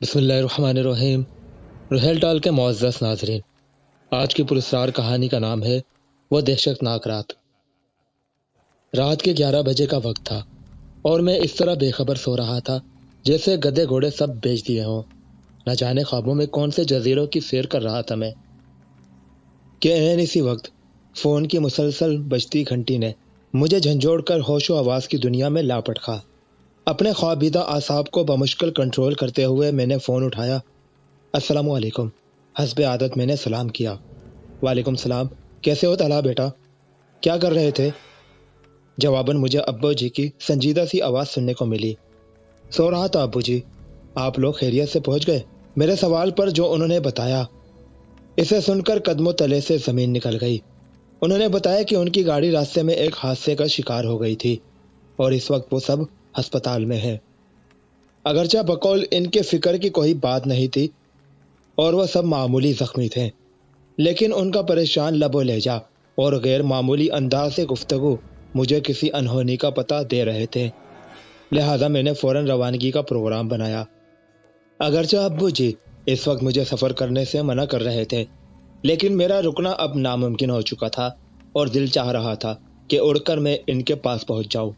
بسم اللہ الرحمن الرحیم۔ روہیل ٹال کے معزز ناظرین، آج کی پراسرار کہانی کا نام ہے وہ دہشت ناک رات۔ رات کے 11 بجے کا وقت تھا اور میں اس طرح بے خبر سو رہا تھا جیسے گدے گھوڑے سب بیچ دیے ہوں۔ نہ جانے خوابوں میں کون سے جزیروں کی سیر کر رہا تھا میں کہ عین اسی وقت فون کی مسلسل بجتی گھنٹی نے مجھے جھنجھوڑ کر ہوش و آواز کی دنیا میں لا پٹکا۔ اپنے خوابیدہ اعصاب کو بمشکل کنٹرول کرتے ہوئے میں نے فون اٹھایا۔ السلام علیکم۔ حسب عادت میں نے سلام کیا۔ وعلیکم السلام، کیسے ہو طلحہ بیٹا؟ کیا کر رہے تھے؟ جواباً مجھے ابو جی کی سنجیدہ سی آواز سننے کو ملی۔ سو رہا تھا ابو جی۔ آپ لوگ خیریت سے پہنچ گئے؟ میرے سوال پر جو انہوں نے بتایا، اسے سن کر قدموں تلے سے زمین نکل گئی۔ انہوں نے بتایا کہ ان کی گاڑی راستے میں ایک حادثے کا شکار ہو گئی تھی اور اس وقت وہ سب ہسپتال میں ہیں۔ اگرچہ بقول ان کے فکر کی کوئی بات نہیں تھی اور وہ سب معمولی زخمی تھے، لیکن ان کا پریشان لب و لہجہ اور غیر معمولی انداز سے گفتگو مجھے کسی انہونی کا پتہ دے رہے تھے، لہذا میں نے فوراً روانگی کا پروگرام بنایا۔ اگرچہ ابو جی اس وقت مجھے سفر کرنے سے منع کر رہے تھے، لیکن میرا رکنا اب ناممکن ہو چکا تھا اور دل چاہ رہا تھا کہ اڑ کر میں ان کے پاس پہنچ جاؤں۔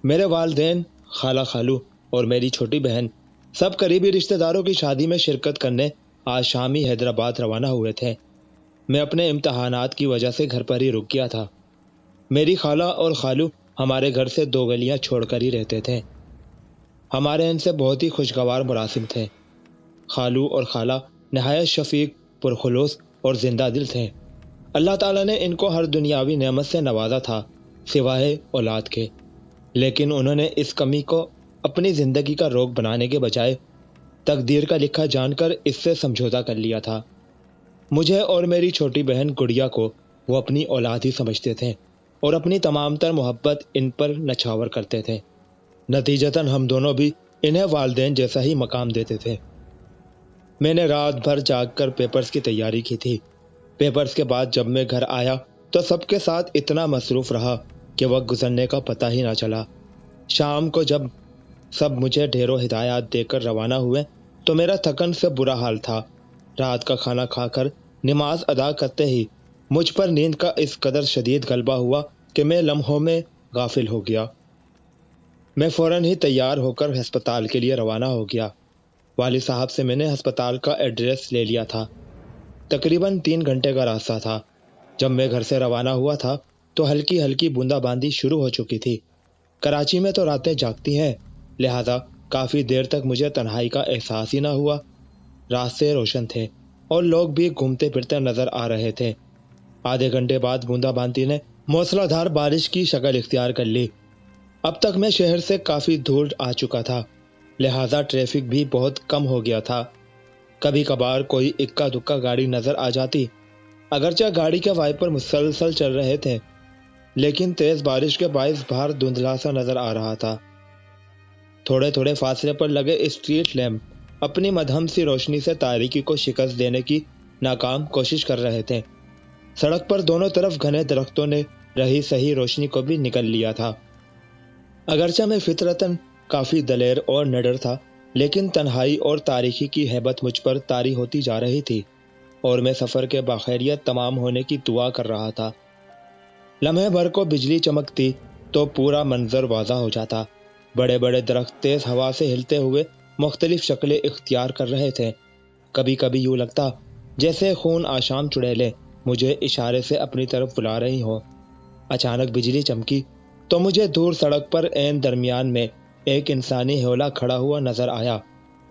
میرے والدین، خالہ خالو اور میری چھوٹی بہن سب قریبی رشتہ داروں کی شادی میں شرکت کرنے آج شام ہی حیدرآباد روانہ ہوئے تھے۔ میں اپنے امتحانات کی وجہ سے گھر پر ہی رک گیا تھا۔ میری خالہ اور خالو ہمارے گھر سے 2 گلیاں چھوڑ کر ہی رہتے تھے۔ ہمارے ان سے بہت ہی خوشگوار مراسم تھے۔ خالو اور خالہ نہایت شفیق، پرخلوص اور زندہ دل تھے۔ اللہ تعالیٰ نے ان کو ہر دنیاوی نعمت سے نوازا تھا سوائے اولاد کے، لیکن انہوں نے اس کمی کو اپنی زندگی کا روگ بنانے کے بجائے تقدیر کا لکھا جان کر اس سے سمجھوتہ کر لیا تھا۔ مجھے اور میری چھوٹی بہن گڑیا کو وہ اپنی اولاد ہی سمجھتے تھے اور اپنی تمام تر محبت ان پر نچھاور کرتے تھے۔ نتیجتاً ہم دونوں بھی انہیں والدین جیسا ہی مقام دیتے تھے۔ میں نے رات بھر جاگ کر پیپرز کی تیاری کی تھی۔ پیپرز کے بعد جب میں گھر آیا تو سب کے ساتھ اتنا مصروف رہا کہ وقت گزرنے کا پتہ ہی نہ چلا۔ شام کو جب سب مجھے ڈھیروں ہدایات دے کر روانہ ہوئے تو میرا تھکن سے برا حال تھا۔ رات کا کھانا کھا کر نماز ادا کرتے ہی مجھ پر نیند کا اس قدر شدید غلبہ ہوا کہ میں لمحوں میں غافل ہو گیا۔ میں فوراً ہی تیار ہو کر ہسپتال کے لیے روانہ ہو گیا۔ والد صاحب سے میں نے ہسپتال کا ایڈریس لے لیا تھا۔ تقریباً 3 گھنٹے کا راستہ تھا۔ جب میں گھر سے روانہ ہوا تھا تو ہلکی ہلکی بوندا باندی شروع ہو چکی تھی۔ کراچی میں تو راتیں جاگتی ہیں، لہذا کافی دیر تک مجھے تنہائی کا احساس ہی نہ ہوا۔ راستے روشن تھے اور لوگ بھی گھومتے پھرتے نظر آ رہے تھے۔ آدھے گھنٹے بعد بوندا باندی نے موسلا دھار بارش کی شکل اختیار کر لی۔ اب تک میں شہر سے کافی دور آ چکا تھا، لہذا ٹریفک بھی بہت کم ہو گیا تھا۔ کبھی کبھار کوئی اکا دکا گاڑی نظر آ جاتی، اگرچہ گاڑی کے وائپر مسلسل چل رہے تھے، لیکن تیز بارش کے باعث باہر دھندلا سا نظر آ رہا تھا۔ تھوڑے تھوڑے فاصلے پر لگے اسٹریٹ لیمپ اپنی مدھم سی روشنی سے تاریکی کو شکست دینے کی ناکام کوشش کر رہے تھے۔ سڑک پر دونوں طرف گھنے درختوں نے رہی صحیح روشنی کو بھی نکل لیا تھا۔ اگرچہ میں فطرتاً کافی دلیر اور نڈر تھا، لیکن تنہائی اور تاریکی کی ہیبت مجھ پر طاری ہوتی جا رہی تھی اور میں سفر کے بخیریت تمام ہونے کی دعا کر رہا تھا۔ لمحے بھر کو بجلی چمکتی تو پورا منظر واضح ہو جاتا۔ بڑے بڑے درخت تیز ہوا سے ہلتے ہوئے مختلف شکلیں اختیار کر رہے تھے۔ کبھی کبھی یوں لگتا جیسے خون آشام چڑیلیں مجھے اشارے سے اپنی طرف بلا رہی ہوں۔ اچانک بجلی چمکی تو مجھے دور سڑک پر عین درمیان میں ایک انسانی ہیولا کھڑا ہوا نظر آیا،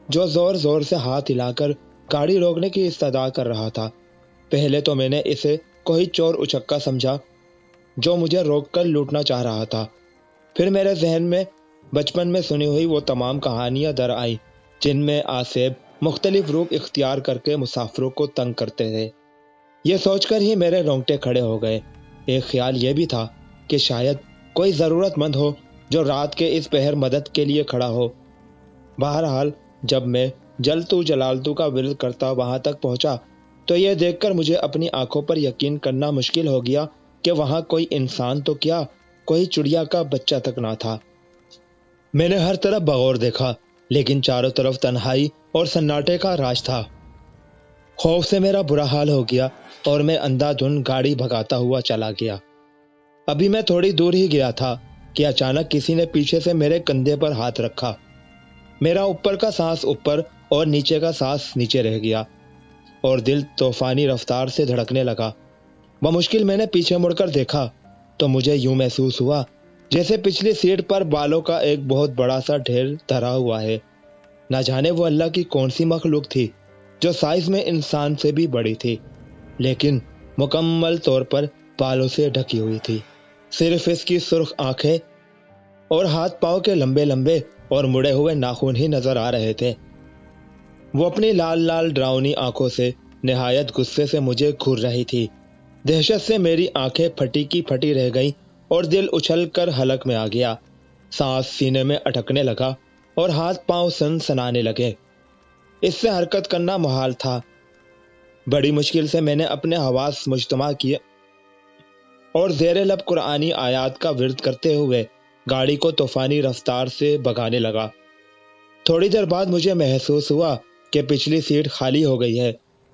جو زور زور سے ہاتھ ہلا کر گاڑی روکنے کی استدعا کر رہا تھا۔ پہلے تو میں نے اسے کوئی چور اچکا سمجھا جو مجھے روک کر لوٹنا چاہ رہا تھا۔ پھر میرے ذہن میں بچپن میں سنی ہوئی وہ تمام کہانیاں در آئیں جن میں آسیب مختلف روپ اختیار کر کے مسافروں کو تنگ کرتے تھے۔ یہ سوچ کر ہی میرے رونگٹے کھڑے ہو گئے۔ ایک خیال یہ بھی تھا کہ شاید کوئی ضرورت مند ہو جو رات کے اس پہر مدد کے لیے کھڑا ہو۔ بہرحال جب میں جلتو جلالتو کا ورد کرتا وہاں تک پہنچا تو یہ دیکھ کر مجھے اپنی آنکھوں پر یقین کرنا مشکل ہو گیا کہ وہاں کوئی انسان تو کیا، کوئی چڑیا کا بچہ تک نہ تھا۔ میں نے ہر طرف بغور دیکھا لیکن چاروں طرف تنہائی اور سناٹے کا راج تھا۔ خوف سے میرا برا حال ہو گیا اور میں اندھا دھند گاڑی بھگاتا ہوا چلا گیا۔ ابھی میں تھوڑی دور ہی گیا تھا کہ اچانک کسی نے پیچھے سے میرے کندھے پر ہاتھ رکھا۔ میرا اوپر کا سانس اوپر اور نیچے کا سانس نیچے رہ گیا اور دل طوفانی رفتار سے دھڑکنے لگا۔ بمشکل میں نے پیچھے مڑ کر دیکھا تو مجھے یوں محسوس ہوا جیسے پچھلی سیٹ پر بالوں کا ایک بہت بڑا سا ڈھیر دھرا ہوا ہے۔ نہ جانے وہ اللہ کی کون سی مخلوق تھی جو سائز میں انسان سے بھی بڑی تھی، لیکن مکمل طور پر بالوں سے ڈھکی ہوئی تھی۔ صرف اس کی سرخ آنکھیں اور ہاتھ پاؤں کے لمبے لمبے اور مڑے ہوئے ناخن ہی نظر آ رہے تھے۔ وہ اپنی لال لال ڈراؤنی آنکھوں سے نہایت غصے سے مجھے گھور رہی تھی۔ دہشت سے میری آنکھیں پھٹی کی پھٹی رہ گئیں اور دل اچھل کر حلق میں آ گیا۔ سانس سینے میں اٹکنے لگا اور ہاتھ پاؤں سنسنانے لگے۔ اس سے حرکت کرنا محال تھا۔ بڑی مشکل سے میں نے اپنے حواس مجتمع کیے اور زیر لب قرآنی آیات کا ورد کرتے ہوئے گاڑی کو طوفانی رفتار سے بھگانے لگا۔ تھوڑی دیر بعد مجھے محسوس ہوا کہ پچھلی سیٹ خالی ہو گئی ہے۔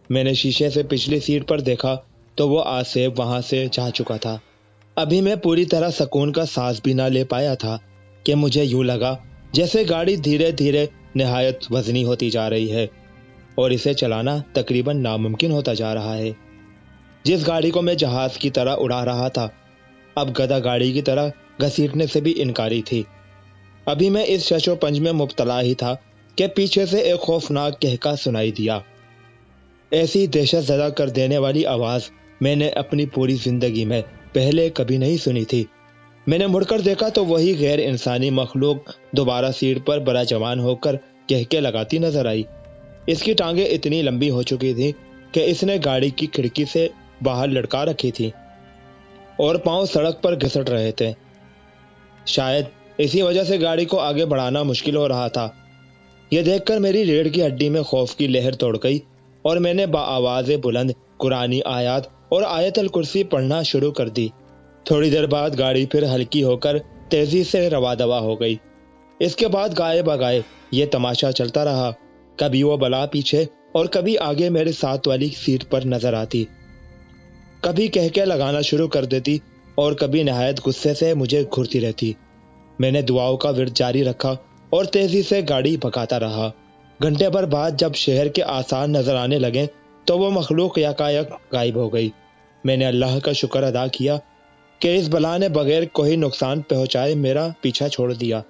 میں نے شیشے سے پچھلی سیٹ پر دیکھا تو وہ آصف وہاں سے جا چکا تھا۔ ابھی میں پوری طرح سکون کا سانس بھی نہ لے پایا تھا کہ مجھے یوں لگا جیسے گاڑی دھیرے دھیرے نہایت وزنی ہوتی جا رہی ہے اور اسے چلانا تقریباً ناممکن ہوتا جا رہا ہے۔ جس گاڑی کو میں جہاز کی طرح اڑا رہا تھا اب گدھا گاڑی کی طرح گھسیٹنے سے بھی انکاری تھی۔ ابھی میں اس شش و پنج میں مبتلا ہی تھا کہ پیچھے سے ایک خوفناک کہکا سنائی دیا۔ ایسی دہشت زدہ کر دینے والی آواز میں نے اپنی پوری زندگی میں پہلے کبھی نہیں سنی تھی۔ میں نے مڑ کر دیکھا تو وہی غیر انسانی مخلوق دوبارہ سیٹ پر برا جوان ہو کر کہکے لگاتی نظر آئی۔ اس کی ٹانگیں اتنی لمبی ہو چکی تھی کہ اس نے گاڑی کی کھڑکی سے باہر لٹکا رکھی تھی اور پاؤں سڑک پر گھسٹ رہے تھے۔ شاید اسی وجہ سے گاڑی کو آگے بڑھانا مشکل ہو رہا تھا۔ یہ دیکھ کر میری ریڑھ کی ہڈی میں خوف کی لہر توڑ گئی اور میں نے بآواز بلند قرآنی آیات اور آیت الکرسی پڑھنا شروع کر دی۔ تھوڑی دیر بعد گاڑی پھر ہلکی ہو کر تیزی سے روا دوا ہو گئی۔ اس کے بعد گائے بگائے یہ تماشا چلتا رہا۔ کبھی وہ بلا پیچھے اور کبھی آگے میرے ساتھ والی سیٹ پر نظر آتی، کبھی کہکے لگانا شروع کر دیتی اور کبھی نہایت غصے سے مجھے گھورتی رہتی۔ میں نے دعاؤں کا ورد جاری رکھا اور تیزی سے گاڑی بھگاتا رہا۔ گھنٹے بھر بعد جب شہر کے آثار نظر آنے لگے تو وہ مخلوق یکایک غائب ہو گئی۔ میں نے اللہ کا شکر ادا کیا کہ اس بلا نے بغیر کوئی نقصان پہنچائے میرا پیچھا چھوڑ دیا۔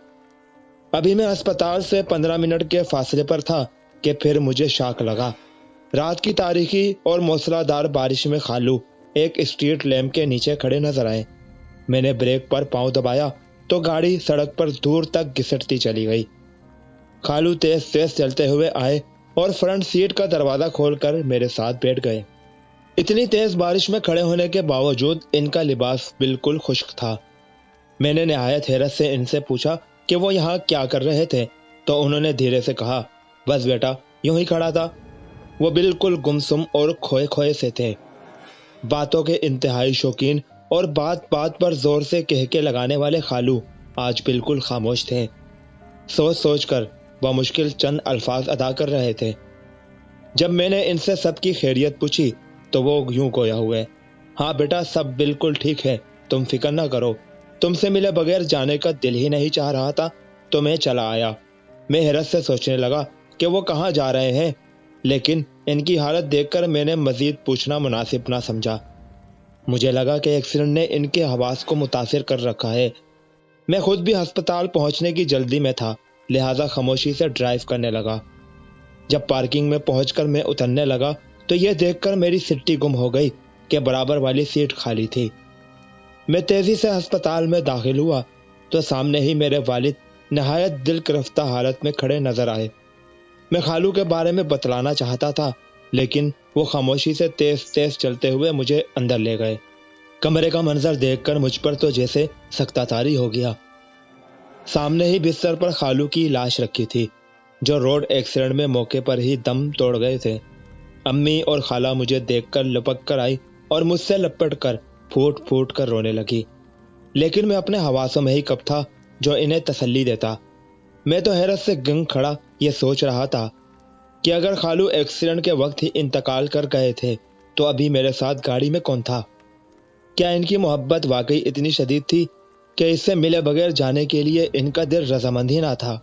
ابھی میں اسپتال سے 15 منٹ کے فاصلے پر تھا کہ پھر مجھے شاک لگا۔ رات کی تاریکی اور موسلا دھار بارش میں خالو ایک اسٹریٹ لیمپ کے نیچے کھڑے نظر آئے۔ میں نے بریک پر پاؤں دبایا تو گاڑی سڑک پر دور تک گھسٹتی چلی گئی۔ خالو تیز تیز چلتے ہوئے آئے اور فرنٹ سیٹ کا دروازہ کھول کر میرے ساتھ بیٹھ گئے۔ اتنی تیز بارش میں کھڑے ہونے کے باوجود ان کا لباس بالکل خشک تھا۔ میں نے نہایت حیرت سے ان سے پوچھا کہ وہ یہاں کیا کر رہے تھے تو انہوں نے دھیرے سے کہا، بس بیٹا یوں ہی کھڑا تھا۔ وہ بالکل گمسم اور کھوئے کھوئے سے تھے، باتوں کے انتہائی شوقین اور بات بات پر زور سے کہکے لگانے والے خالو آج بالکل خاموش تھے۔ سوچ سوچ کر بمشکل چند الفاظ ادا کر رہے تھے۔ جب میں نے ان سے سب کی خیریت پوچھی تو وہ یوں گویا ہوئے، ہاں بیٹا سب بالکل ٹھیک ہے، تم فکر نہ کرو، تم سے ملے بغیر جانے کا دل ہی نہیں چاہ رہا تھا تو میں چلا آیا۔ میں حیرت سے سوچنے لگا کہ وہ کہاں جا رہے ہیں، لیکن ان کی حالت دیکھ کر میں نے مزید پوچھنا مناسب نہ سمجھا۔ مجھے لگا کہ ایکسیڈنٹ نے ان کے حواس کو متاثر کر رکھا ہے۔ میں خود بھی ہسپتال پہنچنے کی جلدی میں تھا، لہٰذا خاموشی سے ڈرائیو کرنے لگا۔ جب پارکنگ میں پہنچ کر میں اترنے لگا تو یہ دیکھ کر میری سٹی گم ہو گئی کہ برابر والی سیٹ خالی تھی۔ میں تیزی سے ہسپتال میں داخل ہوا تو سامنے ہی میرے والد نہایت دل گرفتہ حالت میں کھڑے نظر آئے۔ میں خالو کے بارے میں بتلانا چاہتا تھا لیکن وہ خاموشی سے تیز تیز چلتے ہوئے مجھے اندر لے گئے۔ کمرے کا منظر دیکھ کر مجھ پر تو جیسے سکتہ طاری ہو گیا۔ سامنے ہی بستر پر خالو کی لاش رکھی تھی جو روڈ ایکسیڈنٹ میں موقع پر ہی دم توڑ گئے تھے۔ امی اور خالہ مجھے دیکھ کر لپک کر آئی اور مجھ سے لپٹ کر پھوٹ پھوٹ کر رونے لگی، لیکن میں اپنے حواسوں میں ہی کب تھا جو انہیں تسلی دیتا۔ میں تو حیرت سے گنگ کھڑا یہ سوچ رہا تھا کہ اگر خالو ایکسیڈنٹ کے وقت ہی انتقال کر گئے تھے تو ابھی میرے ساتھ گاڑی میں کون تھا؟ کیا ان کی محبت واقعی اتنی شدید تھی کہ اس سے ملے بغیر جانے کے لیے ان کا دل رضامند ہی نہ تھا؟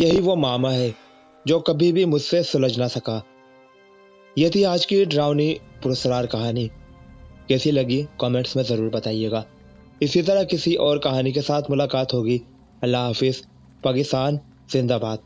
یہی وہ ماما ہے جو کبھی بھی مجھ سے سلجھ نہ سکا۔ یہ تھی آج کی ڈراؤنی پراسرار کہانی۔ کیسی لگی کامنٹس میں ضرور بتائیے گا۔ اسی طرح کسی اور کہانی کے ساتھ ملاقات ہوگی۔ اللہ حافظ۔ پاکستان زندہ باد۔